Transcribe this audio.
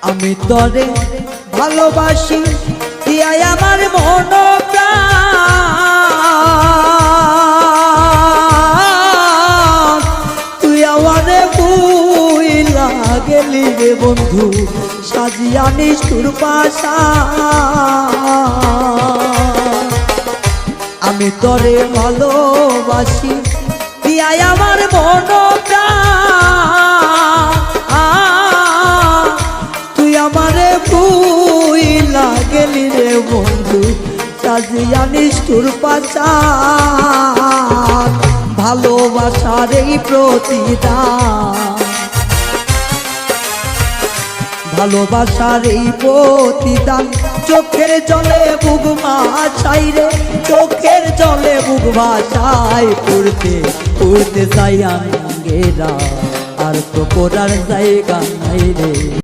আমি তরে ভালোবাসি দিয়াই আমার মন প্রাণ, তুই আমারে ভুইলা গেলি রে বন্ধু সাজিয়া নিষ্ঠুর পাশা। আমি তরে ভালোবাসি দিয়াই আমার মন প্রাণ, তুই আমারে ভুইলা গেলি রে বন্ধু সাজিয়া নিষ্ঠুর পাশা। ভালোবাসার এই প্রতিদান, ভালোবাসার এই প্রতিদান, চোখের জলে বুক ভাসাই রে, চোখের জলে বুক ভাসাই, উড়তে উড়তে যাই আঙ্গেরা, আর তো পড়ার জায়গা নাই রে।